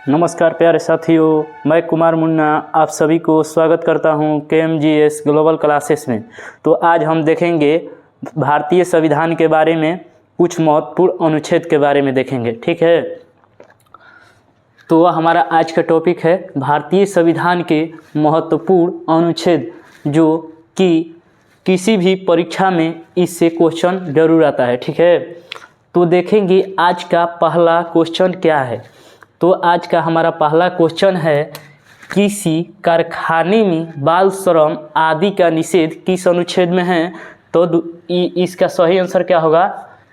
नमस्कार प्यारे साथियों, मैं कुमार मुन्ना आप सभी को स्वागत करता हूं KMGS ग्लोबल क्लासेस में। तो आज हम देखेंगे भारतीय संविधान के बारे में, कुछ महत्वपूर्ण अनुच्छेद के बारे में देखेंगे। ठीक है, तो हमारा आज का टॉपिक है भारतीय संविधान के महत्वपूर्ण अनुच्छेद, जो कि किसी भी परीक्षा में इससे क्वेश्चन जरूर आता है। ठीक है, तो देखेंगे आज का पहला क्वेश्चन क्या है। तो आज का हमारा पहला क्वेश्चन है, किसी कारखाने में बाल श्रम आदि का निषेध किस अनुच्छेद में है। तो इसका सही आंसर क्या होगा,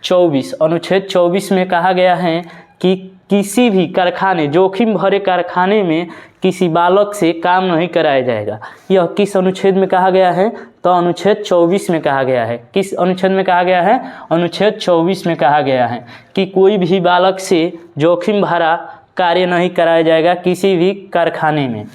24। अनुच्छेद 24 में कहा गया है कि किसी भी कारखाने, जोखिम भरे कारखाने में किसी बालक से काम नहीं कराया जाएगा। यह किस अनुच्छेद में कहा गया है, तो अनुच्छेद 24 में कहा गया है। किस अनुच्छेद में कहा गया है, अनुच्छेद 24 में कहा गया है कि कोई भी बालक से जोखिम भरा कार्य नहीं कराया जाएगा किसी भी कारखाने में।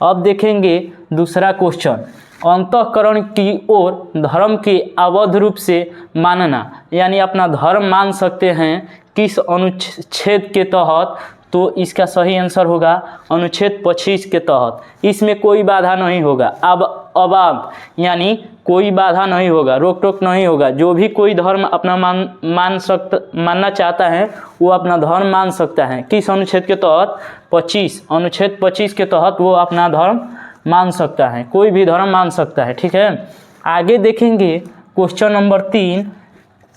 अब देखेंगे दूसरा क्वेश्चन, अंतःकरण की ओर धर्म के अवैध रूप से मानना, यानी अपना धर्म मान सकते हैं किस अनुच्छेद के तहत। तो इसका सही आंसर होगा अनुच्छेद 25 के तहत। इसमें कोई बाधा नहीं होगा, अब यानी कोई बाधा नहीं होगा, रोक टोक नहीं होगा। जो भी कोई धर्म अपना मानना चाहता है वो अपना धर्म मान सकता है। किस अनुच्छेद के तहत, 25, अनुच्छेद 25 के तहत वो अपना धर्म मान सकता है, कोई भी धर्म मान सकता है। ठीक है, आगे देखेंगे क्वेश्चन नंबर 3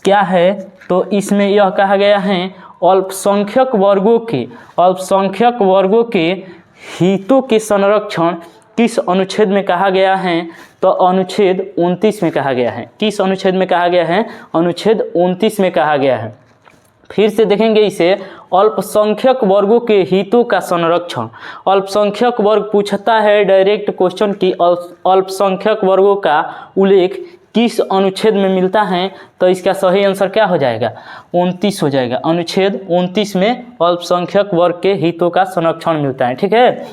क्या है। तो इसमें यह कहा गया है, अल्पसंख्यक वर्गों के हितों के संरक्षण किस अनुच्छेद में कहा गया है। तो अनुच्छेद 29 में कहा गया है। किस अनुच्छेद में कहा गया है, अनुच्छेद 29 में कहा गया है। फिर से देखेंगे इसे, अल्पसंख्यक वर्गों के हितों का संरक्षण। अल्पसंख्यक वर्ग पूछता है डायरेक्ट क्वेश्चन की अल्पसंख्यक वर्गों का उल्लेख किस अनुच्छेद में मिलता है। तो इसका सही आंसर क्या हो जाएगा, 29 हो जाएगा। अनुच्छेद 29 में अल्पसंख्यक वर्ग के हितों का संरक्षण मिलता है। ठीक है,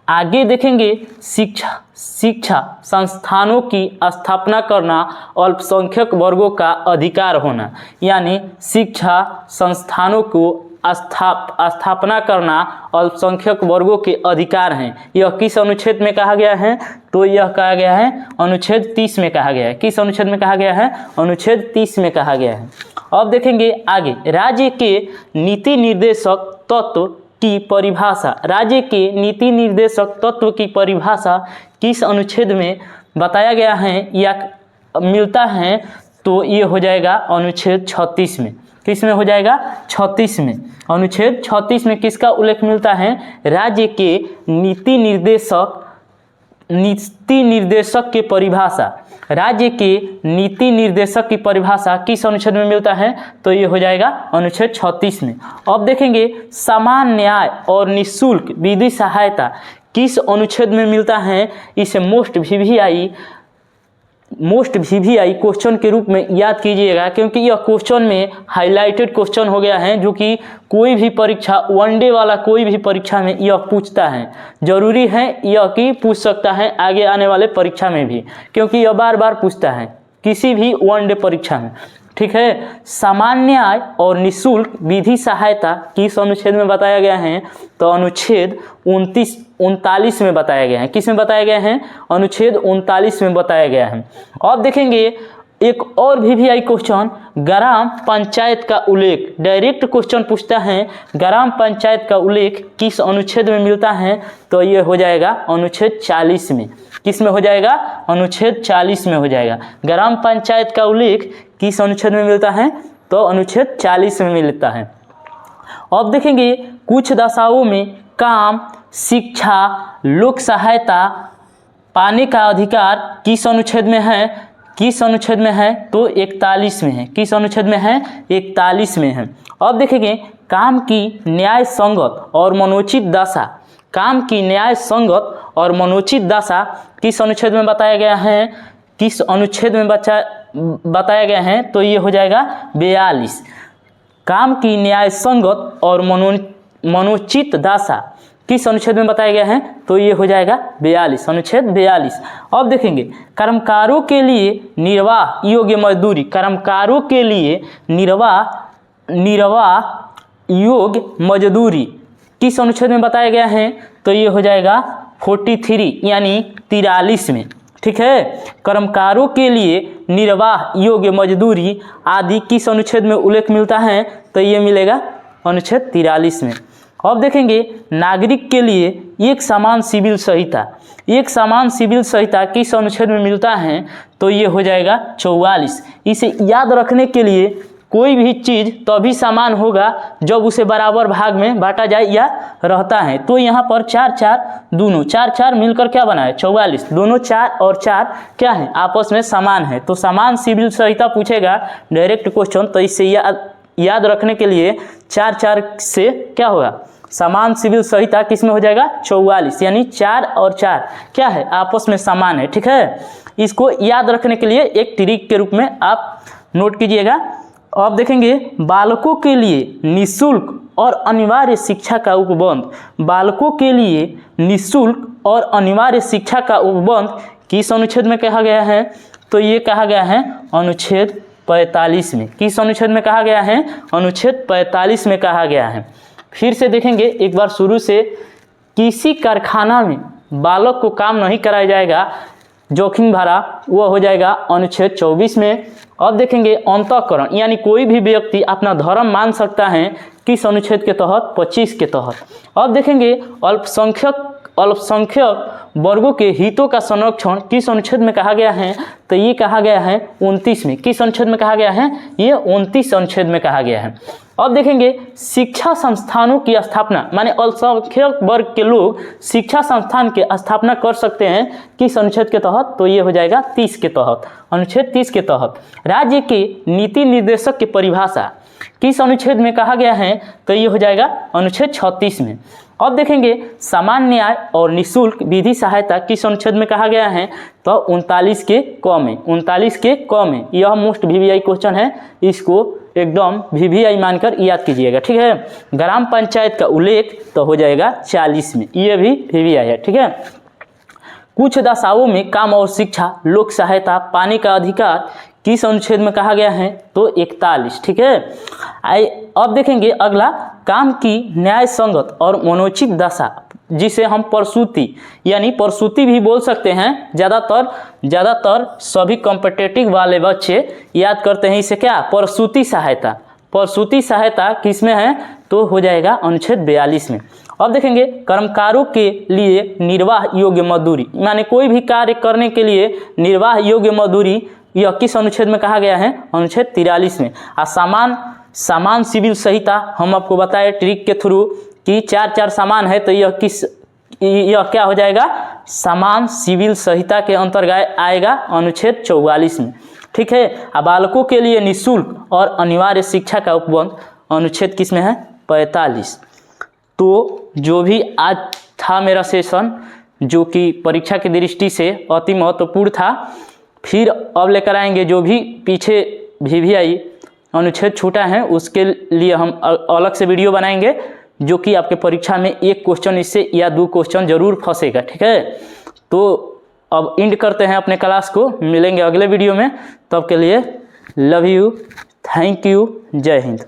आगे देखेंगे, शिक्षा संस्थानों की स्थापना करना अल्पसंख्यक वर्गों का अधिकार होना, यानी शिक्षा संस्थानों को स्थापना करना अल्पसंख्यक वर्गों के अधिकार हैं। यह किस अनुच्छेद में कहा गया है, तो यह कहा गया है अनुच्छेद 30 में कहा गया है। किस अनुच्छेद में कहा गया है, अनुच्छेद 30 में कहा गया है। अब देखेंगे आगे, राज्य के नीति निर्देशक तत्व की परिभाषा। राज्य के नीति निर्देशक तत्व की परिभाषा किस अनुच्छेद में बताया गया है या मिलता है। तो ये हो जाएगा अनुच्छेद 36 में। किस में हो जाएगा, 36 में। अनुच्छेद 36 में किसका उल्लेख मिलता है, राज्य के नीति निर्देशक की परिभाषा। राज्य के नीति निर्देशक की परिभाषा किस अनुच्छेद में मिलता है, तो ये हो जाएगा अनुच्छेद 36 में। अब देखेंगे, समान न्याय और निःशुल्क विधि सहायता किस अनुच्छेद में मिलता है। इसे मोस्ट VVI क्वेश्चन के रूप में याद कीजिएगा, क्योंकि यह क्वेश्चन में हाईलाइटेड क्वेश्चन हो गया है, जो कि कोई भी परीक्षा, वनडे वाला कोई भी परीक्षा में यह पूछता है। जरूरी है यह कि पूछ सकता है आगे आने वाले परीक्षा में भी, क्योंकि यह बार बार पूछता है किसी भी वनडे परीक्षा में। ठीक है, सामान्य न्याय और निःशुल्क विधि सहायता किस अनुच्छेद में बताया गया है, तो अनुच्छेद 39 में बताया गया है। किस में बताया गया है, अनुच्छेद 39 में बताया गया है। अब देखेंगे एक और VVI क्वेश्चन, ग्राम पंचायत का उल्लेख। डायरेक्ट क्वेश्चन पूछता है, ग्राम पंचायत का उल्लेख किस अनुच्छेद में मिलता है। तो ये हो जाएगा अनुच्छेद 40 में। किस में हो जाएगा, अनुच्छेद 40 में हो जाएगा। ग्राम पंचायत का उल्लेख किस अनुच्छेद में मिलता है, तो अनुच्छेद 40 में मिलता है। अब देखेंगे, कुछ दशाओं में काम, शिक्षा, लोक सहायता पाने का अधिकार किस अनुच्छेद में है। किस अनुच्छेद में है, तो 41 में है। किस अनुच्छेद में है, 41 में है। अब देखेंगे, काम की न्याय संगत और मनोचित दशा। काम की न्याय संगत और मनोचित दशा किस अनुच्छेद में बताया गया है। किस अनुच्छेद में बताया गया है, तो ये हो जाएगा 42। काम की न्याय संगत और मनोचित दशा किस अनुच्छेद में बताया गया है, तो ये हो जाएगा 42, अनुच्छेद 42। अब देखेंगे, कर्मकारों के लिए निर्वाह योग्य मजदूरी। कर्मकारों के लिए निर्वाह योग्य मजदूरी किस अनुच्छेद में बताया गया है, तो ये हो जाएगा 43 यानी 43 में। ठीक है, कर्मकारों के लिए निर्वाह योग्य मजदूरी आदि किस अनुच्छेद में उल्लेख मिलता है, तो ये मिलेगा अनुच्छेद 43 में। अब देखेंगे नागरिक के लिए एक समान सिविल संहिता, एक समान सिविल संहिता किस अनुच्छेद में मिलता है, तो ये हो जाएगा 44। इसे याद रखने के लिए कोई भी चीज़ तभी समान होगा जब उसे बराबर भाग में बांटा जाए या रहता है। तो यहाँ पर 4 दोनों 4 मिलकर क्या बना है 44, दोनों 4 और 4 क्या है आपस में समान है। तो समान सिविल संहिता पूछेगा डायरेक्ट क्वेश्चन, तो इससे याद रखने के लिए 4 से क्या होगा समान सिविल संहिता किस में हो जाएगा 44, यानी 4 और 4 क्या है आपस में समान है। ठीक है, इसको याद रखने के लिए एक ट्रिक के रूप में आप नोट कीजिएगा। अब देखेंगे बालकों के लिए निःशुल्क और अनिवार्य शिक्षा का उपबंध, बालकों के लिए निःशुल्क और अनिवार्य शिक्षा का उपबंध किस अनुच्छेद में कहा गया है, तो ये कहा गया है अनुच्छेद 45 में। किस अनुच्छेद में कहा गया है, अनुच्छेद 45 में कहा गया है। फिर से देखेंगे एक बार शुरू से, किसी कारखाना में बालक को काम नहीं कराया जाएगा जोखिम भरा, वो हो जाएगा अनुच्छेद 24 में। अब देखेंगे अंतःकरण यानी कोई भी व्यक्ति अपना धर्म मान सकता है किस अनुच्छेद के तहत 25 के तहत। अब देखेंगे अल्पसंख्यक वर्गों के हितों का संरक्षण किस अनुच्छेद में कहा गया है, तो ये कहा गया है 29 में। किस अनुच्छेद में कहा गया है, ये 29 अनुच्छेद में कहा गया है। अब देखेंगे शिक्षा संस्थानों की स्थापना, माने अल्पसंख्यक वर्ग के लोग शिक्षा संस्थान की स्थापना कर सकते हैं किस अनुच्छेद के तहत, तो ये हो जाएगा 30 के तहत, अनुच्छेद 30 के तहत। राज्य के नीति निर्देशक की परिभाषा किस अनुच्छेद में कहा गया है, तो ये हो जाएगा अनुच्छेद 36 में। अब देखेंगे समान न्याय और निःशुल्क विधि सहायता किस अनुच्छेद में कहा गया है, तो 39 के क में, 39 के क में। यह मोस्ट VVI क्वेश्चन है, इसको एकदम VVI मानकर याद कीजिएगा। ठीक है, ग्राम पंचायत का उल्लेख तो हो जाएगा 40 में, ये भी VVI है। ठीक है, कुछ दशाओं में काम और शिक्षा, लोक सहायता, पानी का अधिकार किस अनुच्छेद में कहा गया है, तो 41। ठीक है, अब देखेंगे अगला, काम की न्याय संगत और मनोचित दशा जिसे हम प्रसूति यानी प्रसूति भी बोल सकते हैं, ज़्यादातर सभी कॉम्पिटिटिव वाले बच्चे याद करते हैं इसे क्या, प्रसूति सहायता। प्रसूति सहायता किस में है, तो हो जाएगा अनुच्छेद 42 में। अब देखेंगे कर्मकारों के लिए निर्वाह योग्य मजदूरी, माने कोई भी कार्य करने के लिए निर्वाह योग्य मजदूरी, यह किस अनुच्छेद में कहा गया है, अनुच्छेद 43 में। और समान सिविल संहिता हम आपको बताए ट्रिक के थ्रू कि 4 समान है, तो यह क्या हो जाएगा, समान सिविल संहिता के अंतर्गत आएगा अनुच्छेद 44 में। ठीक है, अब बालकों के लिए निःशुल्क और अनिवार्य शिक्षा का उपबंध अनुच्छेद किस में है, 45। तो जो भी आज था मेरा सेशन, जो कि परीक्षा की दृष्टि से अति महत्वपूर्ण था, फिर अब लेकर आएंगे जो भी पीछे VVI अनुच्छेद छूटा है उसके लिए हम अलग से वीडियो बनाएंगे, जो कि आपके परीक्षा में एक क्वेश्चन इससे या 2 क्वेश्चन जरूर फंसेगा। ठीक है, तो अब एंड करते हैं अपने क्लास को, मिलेंगे अगले वीडियो में। तब के लिए लव यू, थैंक यू, जय हिंद।